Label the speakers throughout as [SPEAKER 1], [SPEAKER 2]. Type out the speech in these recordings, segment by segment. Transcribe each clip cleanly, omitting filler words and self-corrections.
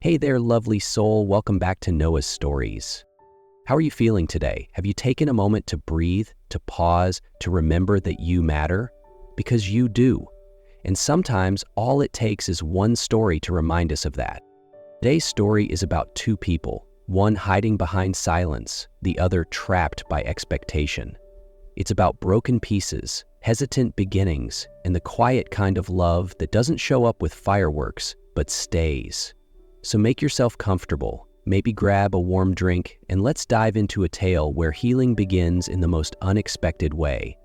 [SPEAKER 1] Hey there, lovely soul. Welcome back to Noah's Stories. How are you feeling today? Have you taken a moment to breathe, to pause, to remember that you matter? Because you do. And sometimes all it takes is one story to remind us of that. Today's story is about two people, one hiding behind silence, the other trapped by expectation. It's about broken pieces, hesitant beginnings, and the quiet kind of love that doesn't show up with fireworks, but stays. So make yourself comfortable, maybe grab a warm drink, and let's dive into a tale where healing begins in the most unexpected way.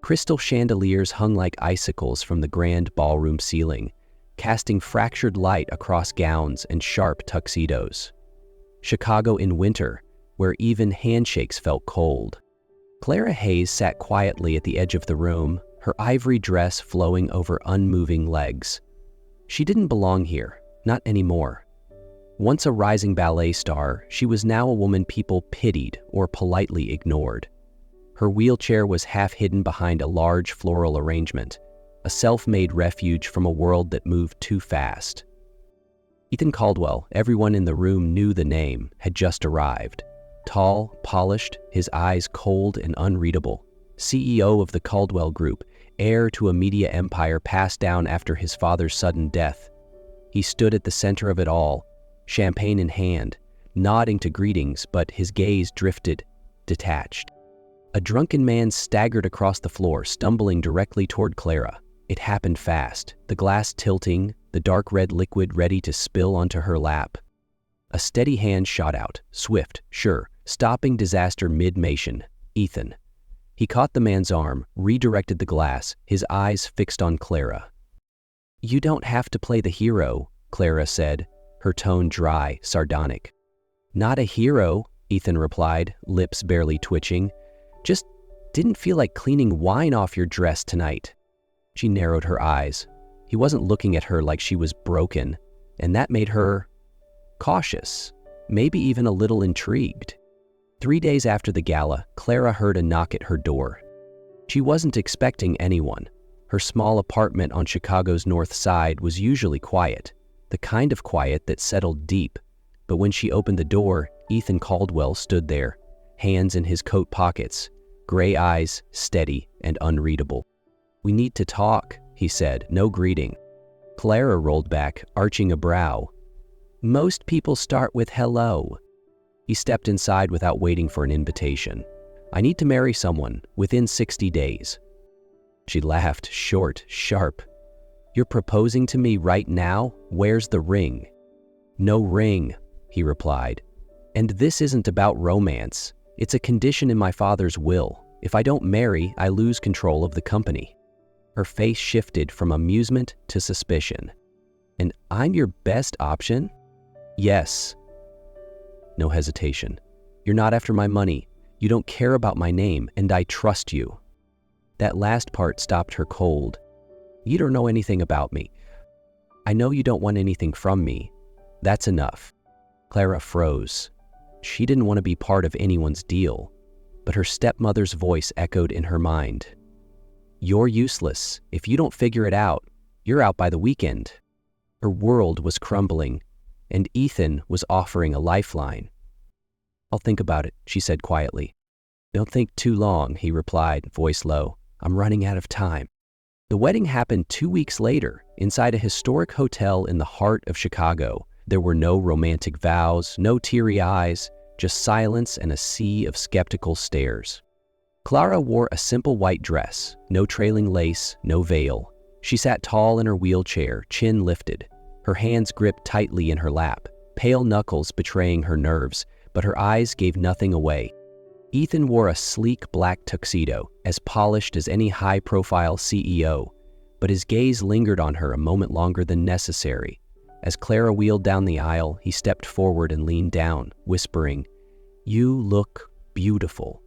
[SPEAKER 1] Crystal chandeliers hung like icicles from the grand ballroom ceiling, casting fractured light across gowns and sharp tuxedos. Chicago in winter, where even handshakes felt cold. Clara Hayes sat quietly at the edge of the room, her ivory dress flowing over unmoving legs. She didn't belong here. Not anymore. Once a rising ballet star, she was now a woman people pitied or politely ignored. Her wheelchair was half hidden behind a large floral arrangement, a self-made refuge from a world that moved too fast. Ethan Caldwell, everyone in the room knew the name, had just arrived. Tall, polished, his eyes cold and unreadable. CEO of the Caldwell Group, heir to a media empire passed down after his father's sudden death. He stood at the center of it all, champagne in hand, nodding to greetings, but his gaze drifted, detached. A drunken man staggered across the floor, stumbling directly toward Clara. It happened fast, the glass tilting, the dark red liquid ready to spill onto her lap. A steady hand shot out, swift, sure, stopping disaster mid-motion. Ethan. He caught the man's arm, redirected the glass, his eyes fixed on Clara. "You don't have to play the hero," Clara said, her tone dry, sardonic. "Not a hero," Ethan replied, lips barely twitching. "Just didn't feel like cleaning wine off your dress tonight." She narrowed her eyes. He wasn't looking at her like she was broken, and that made her cautious, maybe even a little intrigued. 3 days after the gala, Clara heard a knock at her door. She wasn't expecting anyone. Her small apartment on Chicago's north side was usually quiet, the kind of quiet that settled deep. But when she opened the door, Ethan Caldwell stood there, hands in his coat pockets, gray eyes steady and unreadable. "We need to talk," he said, no greeting. Clara rolled back, arching a brow. "Most people start with hello." He stepped inside without waiting for an invitation. "I need to marry someone within 60 days. She laughed, short, sharp. "You're proposing to me right now? Where's the ring?" "No ring," he replied. "And this isn't about romance. It's a condition in my father's will. If I don't marry, I lose control of the company." Her face shifted from amusement to suspicion. "And I'm your best option?" "Yes." No hesitation. "You're not after my money. You don't care about my name, and I trust you." That last part stopped her cold. "You don't know anything about me. I know you don't want anything from me. That's enough." Clara froze. She didn't want to be part of anyone's deal, but her stepmother's voice echoed in her mind. "You're useless. If you don't figure it out, you're out by the weekend." Her world was crumbling, and Ethan was offering a lifeline. "I'll think about it," she said quietly. "Don't think too long," he replied, voice low. "I'm running out of time." The wedding happened 2 weeks later, inside a historic hotel in the heart of Chicago. There were no romantic vows, no teary eyes, just silence and a sea of skeptical stares. Clara wore a simple white dress, no trailing lace, no veil. She sat tall in her wheelchair, chin lifted, her hands gripped tightly in her lap, pale knuckles betraying her nerves, but her eyes gave nothing away. Ethan wore a sleek black tuxedo, as polished as any high-profile CEO, but his gaze lingered on her a moment longer than necessary. As Clara wheeled down the aisle, he stepped forward and leaned down, whispering, "You look beautiful."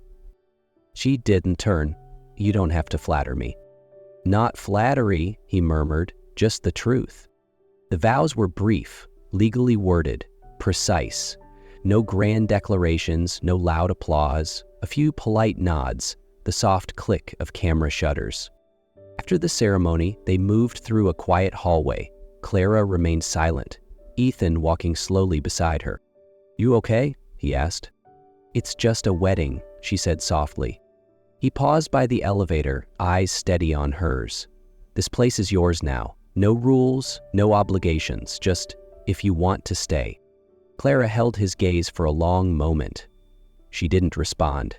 [SPEAKER 1] She didn't turn. "You don't have to flatter me." "Not flattery," he murmured, "just the truth." The vows were brief, legally worded, precise. No grand declarations, no loud applause, a few polite nods, the soft click of camera shutters. After the ceremony, they moved through a quiet hallway. Clara remained silent. Ethan walking slowly beside her. "You okay?" he asked. "It's just a wedding," she said softly. He paused by the elevator, eyes steady on hers. "This place is yours now. No rules, no obligations, just if you want to stay." Clara held his gaze for a long moment. She didn't respond.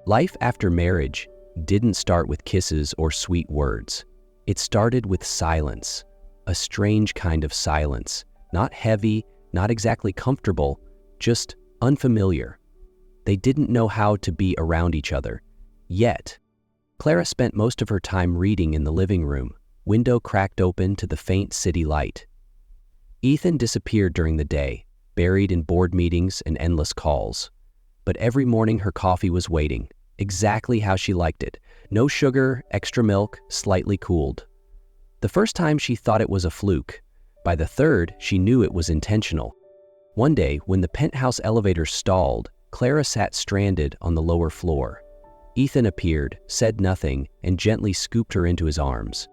[SPEAKER 1] Life after marriage didn't start with kisses or sweet words. It started with silence, a strange kind of silence, not heavy, not exactly comfortable, just unfamiliar. They didn't know how to be around each other. Yet, Clara spent most of her time reading in the living room, window cracked open to the faint city light. Ethan disappeared during the day, buried in board meetings and endless calls. But every morning her coffee was waiting, exactly how she liked it. No sugar, extra milk, slightly cooled. The first time she thought it was a fluke. By the third, she knew it was intentional. One day, when the penthouse elevator stalled, Clara sat stranded on the lower floor. Ethan appeared, said nothing, and gently scooped her into his arms.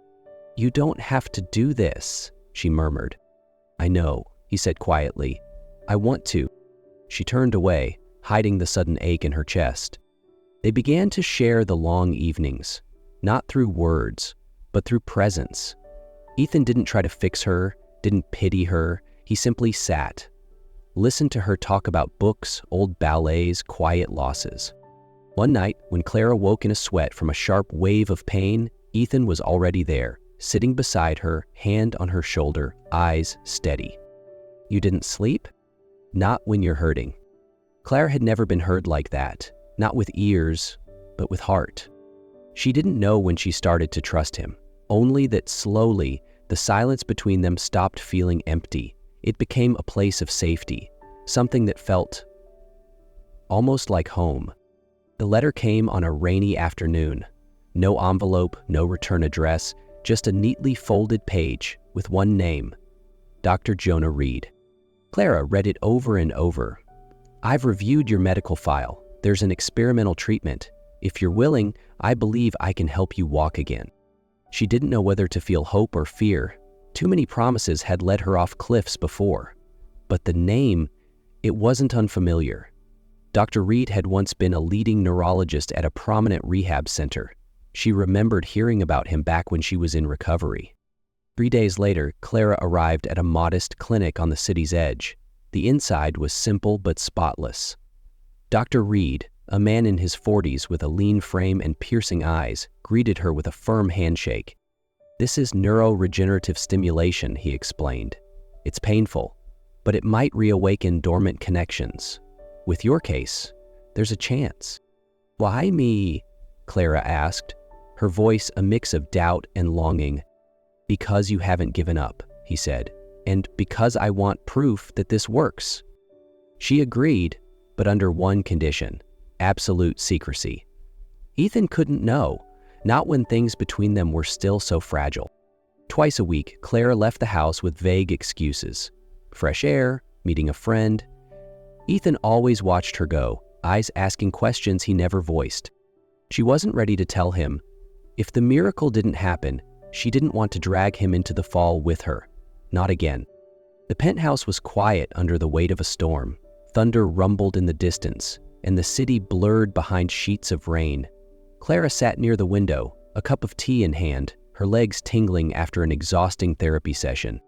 [SPEAKER 1] "You don't have to do this," she murmured. "I know," he said quietly. "I want to." She turned away, hiding the sudden ache in her chest. They began to share the long evenings, not through words, but through presence. Ethan didn't try to fix her, didn't pity her. He simply sat, listened to her talk about books, old ballets, quiet losses. One night, when Clara woke in a sweat from a sharp wave of pain, Ethan was already there, sitting beside her, hand on her shoulder, eyes steady. "You didn't sleep?" "Not when you're hurting." Clara had never been hurt like that, not with ears, but with heart. She didn't know when she started to trust him, only that slowly the silence between them stopped feeling empty. It became a place of safety, something that felt almost like home. The letter came on a rainy afternoon. No envelope, no return address, just a neatly folded page with one name, Dr. Jonah Reed. Clara read it over and over. "I've reviewed your medical file. There's an experimental treatment. If you're willing, I believe I can help you walk again." She didn't know whether to feel hope or fear. Too many promises had led her off cliffs before. But the name, it wasn't unfamiliar. Dr. Reed had once been a leading neurologist at a prominent rehab center. She remembered hearing about him back when she was in recovery. 3 days later, Clara arrived at a modest clinic on the city's edge. The inside was simple but spotless. Dr. Reed, a man in his 40s with a lean frame and piercing eyes, greeted her with a firm handshake. "This is neuroregenerative stimulation," he explained. "It's painful, but it might reawaken dormant connections. With your case, there's a chance." "Why me?" Clara asked, her voice a mix of doubt and longing. "Because you haven't given up," he said, "and because I want proof that this works." She agreed, but under one condition: absolute secrecy. Ethan couldn't know, not when things between them were still so fragile. Twice a week, Clara left the house with vague excuses. Fresh air, meeting a friend. Ethan always watched her go, eyes asking questions he never voiced. She wasn't ready to tell him. If the miracle didn't happen, she didn't want to drag him into the fall with her. Not again. The penthouse was quiet under the weight of a storm. Thunder rumbled in the distance, and the city blurred behind sheets of rain. Clara sat near the window, a cup of tea in hand, her legs tingling after an exhausting therapy session.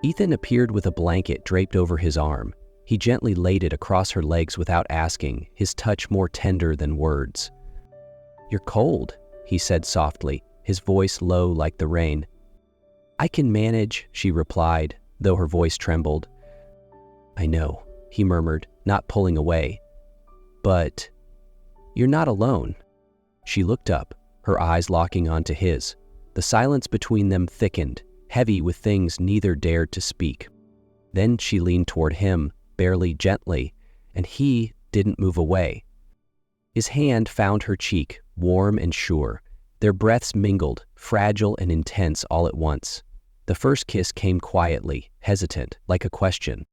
[SPEAKER 1] Ethan appeared with a blanket draped over his arm. He gently laid it across her legs without asking, his touch more tender than words. "You're cold," he said softly, his voice low like the rain. "I can manage," she replied, though her voice trembled. "I know," he murmured, not pulling away. "But you're not alone." She looked up, her eyes locking onto his. The silence between them thickened, heavy with things neither dared to speak. Then she leaned toward him, barely gently, and he didn't move away. His hand found her cheek, warm and sure. Their breaths mingled, fragile and intense all at once. The first kiss came quietly, hesitant, like a question.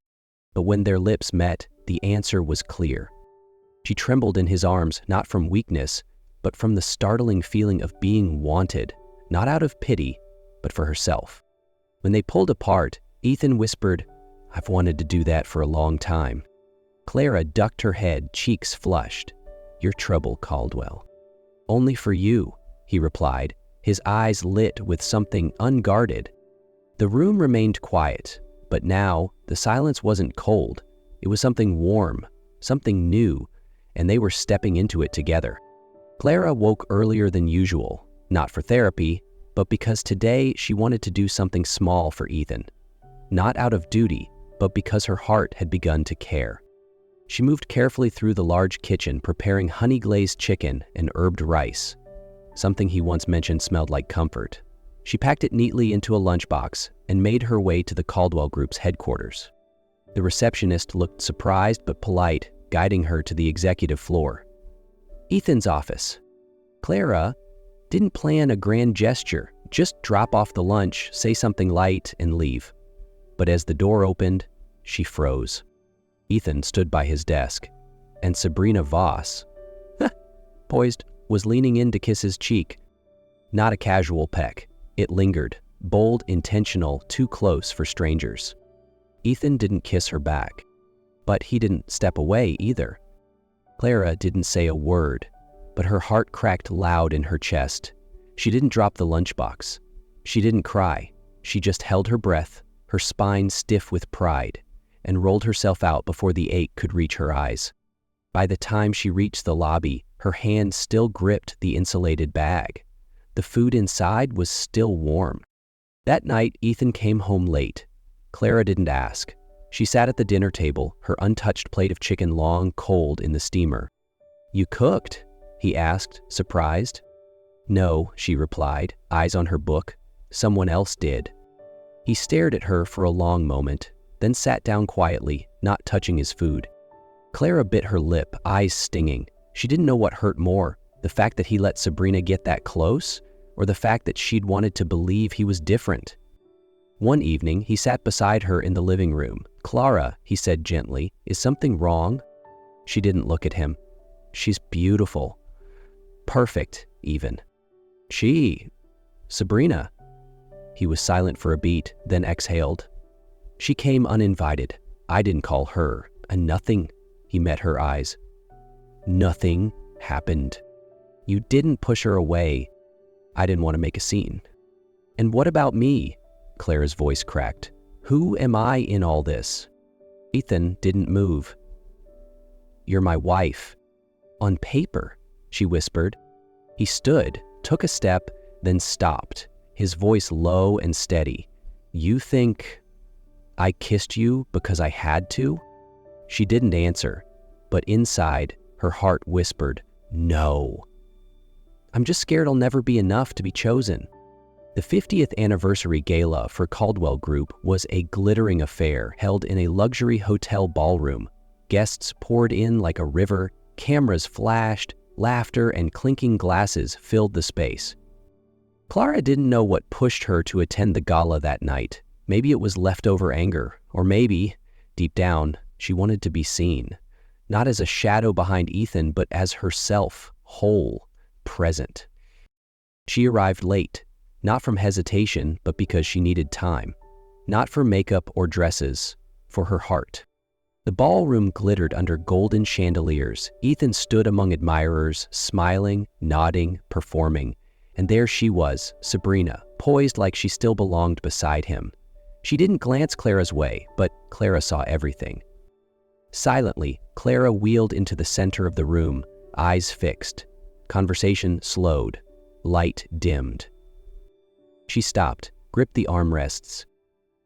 [SPEAKER 1] But when their lips met, the answer was clear. She trembled in his arms, not from weakness, but from the startling feeling of being wanted, not out of pity, but for herself. When they pulled apart, Ethan whispered, I've wanted to do that for a long time. Clara ducked her head, cheeks flushed. Your trouble, Caldwell. Only for you, he replied, his eyes lit with something unguarded. The room remained quiet, but now the silence wasn't cold. It was something warm, something new, and they were stepping into it together. Clara woke earlier than usual, not for therapy, but because today she wanted to do something small for Ethan. Not out of duty, but because her heart had begun to care. She moved carefully through the large kitchen, preparing honey-glazed chicken and herbed rice. Something he once mentioned smelled like comfort. She packed it neatly into a lunchbox and made her way to the Caldwell Group's headquarters. The receptionist looked surprised but polite, guiding her to the executive floor. Ethan's office. Clara didn't plan a grand gesture, just drop off the lunch, say something light, and leave. But as the door opened, she froze. Ethan stood by his desk, and Sabrina Voss, poised, was leaning in to kiss his cheek. Not a casual peck. It lingered, bold, intentional, too close for strangers. Ethan didn't kiss her back, but he didn't step away either. Clara didn't say a word, but her heart cracked loud in her chest. She didn't drop the lunchbox. She didn't cry. She just held her breath, her spine stiff with pride, and rolled herself out before the ache could reach her eyes. By the time she reached the lobby, her hand still gripped the insulated bag. The food inside was still warm. That night, Ethan came home late. Clara didn't ask. She sat at the dinner table, her untouched plate of chicken long cold in the steamer. "You cooked?" he asked, surprised. "No," she replied, eyes on her book. "Someone else did." He stared at her for a long moment, then sat down quietly, not touching his food. Clara bit her lip, eyes stinging. She didn't know what hurt more, the fact that he let Sabrina get that close, or the fact that she'd wanted to believe he was different. One evening, he sat beside her in the living room. "Clara," he said gently, "is something wrong?" She didn't look at him. "She's beautiful. Perfect, even." Sabrina." He was silent for a beat, then exhaled. "She came uninvited. I didn't call her, and nothing," he met her eyes. "Nothing happened. You didn't push her away. I didn't want to make a scene." "And what about me?" Clara's voice cracked. "Who am I in all this?" Ethan didn't move. "You're my wife." "On paper," she whispered. He stood, took a step, then stopped, his voice low and steady. "You think I kissed you because I had to?" She didn't answer, but inside, her heart whispered, "No." "I'm just scared I'll never be enough to be chosen." The 50th anniversary gala for Caldwell Group was a glittering affair held in a luxury hotel ballroom. Guests poured in like a river, cameras flashed, laughter and clinking glasses filled the space. Clara didn't know what pushed her to attend the gala that night. Maybe it was leftover anger, or maybe, deep down, she wanted to be seen. Not as a shadow behind Ethan, but as herself, whole, present. She arrived late, not from hesitation, but because she needed time. Not for makeup or dresses, for her heart. The ballroom glittered under golden chandeliers. Ethan stood among admirers, smiling, nodding, performing. And there she was, Sabrina, poised like she still belonged beside him. She didn't glance Clara's way, but Clara saw everything. Silently, Clara wheeled into the center of the room, eyes fixed. Conversation slowed. Light dimmed. She stopped, gripped the armrests.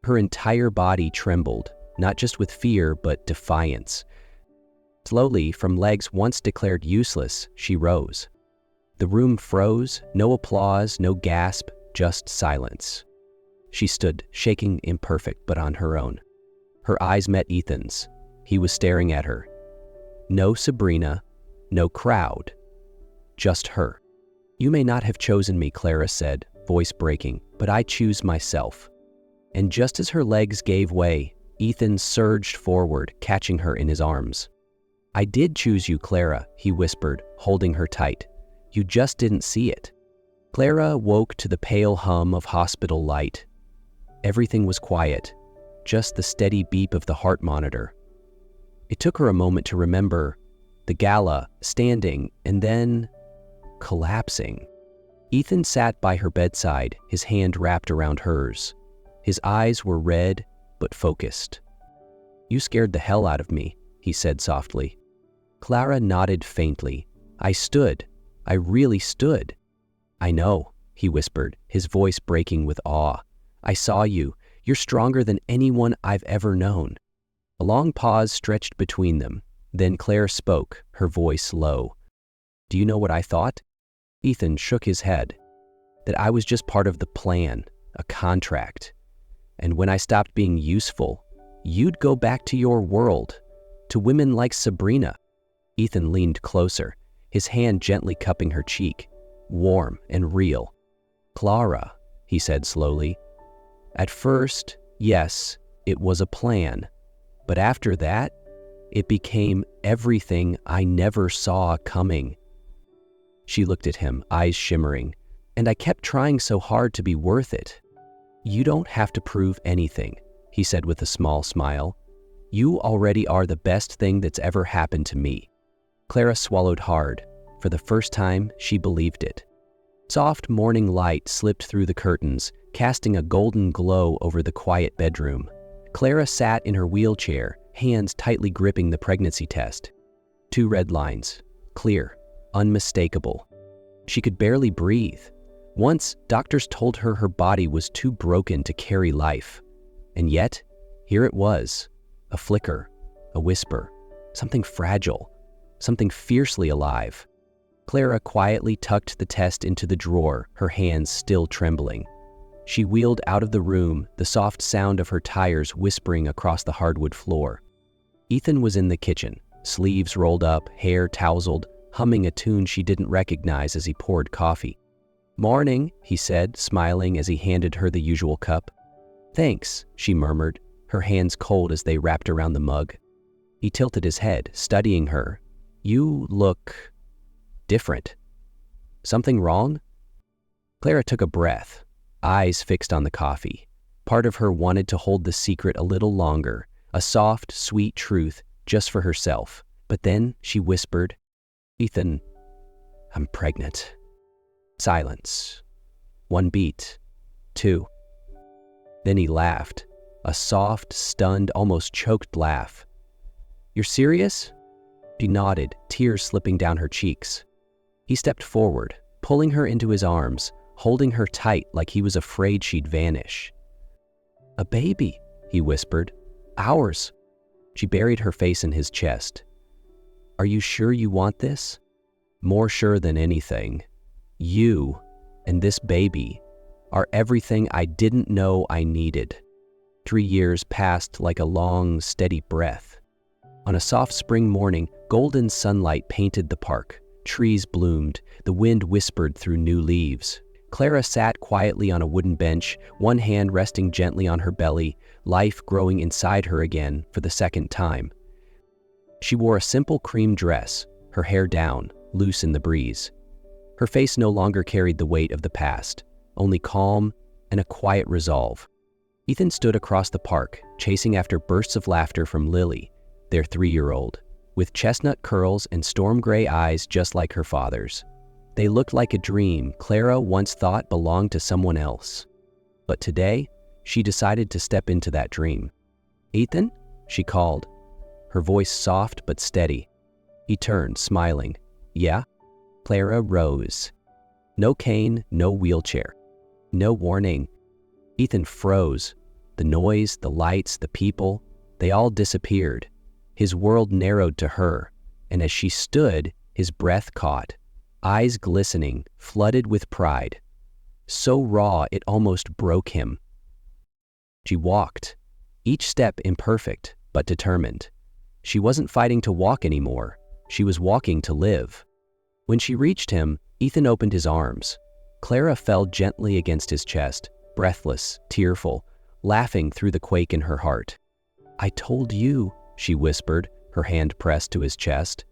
[SPEAKER 1] Her entire body trembled, not just with fear, but defiance. Slowly, from legs once declared useless, she rose. The room froze, no applause, no gasp, just silence. She stood, shaking, imperfect, but on her own. Her eyes met Ethan's. He was staring at her. No Sabrina, no crowd, just her. "You may not have chosen me," Clara said, voice breaking, "but I choose myself." And just as her legs gave way, Ethan surged forward, catching her in his arms. "I did choose you, Clara," he whispered, holding her tight. "You just didn't see it." Clara woke to the pale hum of hospital light. Everything was quiet. just the steady beep of the heart monitor. It took her a moment to remember the gala, standing, and then collapsing. Ethan sat by her bedside, his hand wrapped around hers. His eyes were red but focused. "You scared the hell out of me," he said softly. Clara nodded faintly. I really stood." "I know," he whispered, his voice breaking with awe. "I saw you. You're stronger than anyone I've ever known." A long pause stretched between them. Then Clara spoke, her voice low. "Do you know what I thought?" Ethan shook his head. "That I was just part of the plan, a contract. And when I stopped being useful, you'd go back to your world, to women like Sabrina." Ethan leaned closer, his hand gently cupping her cheek, warm and real. "Clara," he said slowly, "at first, yes, it was a plan. But after that, it became everything I never saw coming." She looked at him, eyes shimmering. "And I kept trying so hard to be worth it." "You don't have to prove anything," he said with a small smile. "You already are the best thing that's ever happened to me." Clara swallowed hard. For the first time, she believed it. Soft morning light slipped through the curtains, casting a golden glow over the quiet bedroom. Clara sat in her wheelchair, hands tightly gripping the pregnancy test. 2 red lines, clear, unmistakable. She could barely breathe. Once, doctors told her her body was too broken to carry life. And yet, here it was, a flicker, a whisper, something fragile, something fiercely alive. Clara quietly tucked the test into the drawer, her hands still trembling. She wheeled out of the room, the soft sound of her tires whispering across the hardwood floor. Ethan was in the kitchen, sleeves rolled up, hair tousled, humming a tune she didn't recognize as he poured coffee. "Morning," he said, smiling as he handed her the usual cup. "Thanks," she murmured, her hands cold as they wrapped around the mug. He tilted his head, studying her. "You look different. Something wrong?" Clara took a breath, eyes fixed on the coffee. Part of her wanted to hold the secret a little longer, a soft, sweet truth just for herself. But then she whispered, "Ethan, I'm pregnant." Silence. 1 beat. 2. Then he laughed, a soft, stunned, almost choked laugh. "You're serious?" She nodded, tears slipping down her cheeks. He stepped forward, pulling her into his arms, holding her tight like he was afraid she'd vanish. "A baby," he whispered. "Ours." She buried her face in his chest. "Are you sure you want this?" "More sure than anything. You and this baby are everything I didn't know I needed." 3 years passed like a long, steady breath. On a soft spring morning, golden sunlight painted the park. Trees bloomed, the wind whispered through new leaves. Clara sat quietly on a wooden bench, one hand resting gently on her belly, life growing inside her again for the second time. She wore a simple cream dress, her hair down, loose in the breeze. Her face no longer carried the weight of the past, only calm and a quiet resolve. Ethan stood across the park, chasing after bursts of laughter from Lily, their 3-year-old, with chestnut curls and storm gray eyes just like her father's. They looked like a dream Clara once thought belonged to someone else. But today, she decided to step into that dream. "Ethan?" she called, her voice soft but steady. He turned, smiling. "Yeah?" Clara rose. No cane, no wheelchair. No warning. Ethan froze. The noise, the lights, the people, they all disappeared. His world narrowed to her, and as she stood, his breath caught, eyes glistening, flooded with pride. So raw it almost broke him. She walked, each step imperfect but determined. She wasn't fighting to walk anymore. She was walking to live. When she reached him, Ethan opened his arms. Clara fell gently against his chest, breathless, tearful, laughing through the quake in her heart. "I told you," she whispered, her hand pressed to his chest.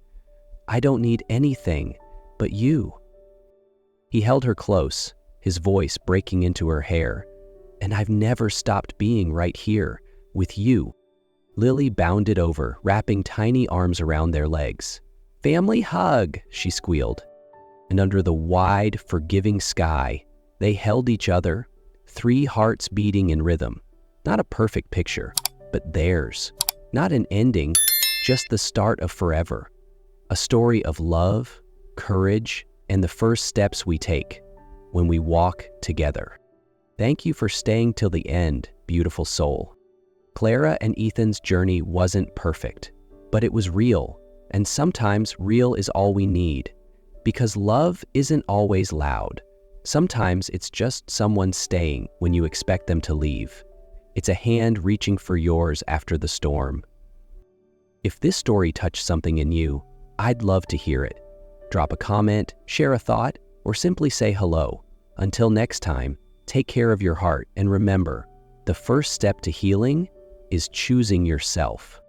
[SPEAKER 1] "I don't need anything but you." He held her close, his voice breaking into her hair. "And I've never stopped being right here, with you." Lily bounded over, wrapping tiny arms around their legs. "Family hug," she squealed. And under the wide, forgiving sky, they held each other, 3 hearts beating in rhythm. Not a perfect picture, but theirs. Not an ending, just the start of forever. A story of love, courage, and the first steps we take when we walk together. Thank you for staying till the end, beautiful soul. Clara and Ethan's journey wasn't perfect, but it was real, and sometimes real is all we need. Because love isn't always loud. Sometimes it's just someone staying when you expect them to leave. It's a hand reaching for yours after the storm. If this story touched something in you, I'd love to hear it. Drop a comment, share a thought, or simply say hello. Until next time, take care of your heart and remember, the first step to healing is choosing yourself.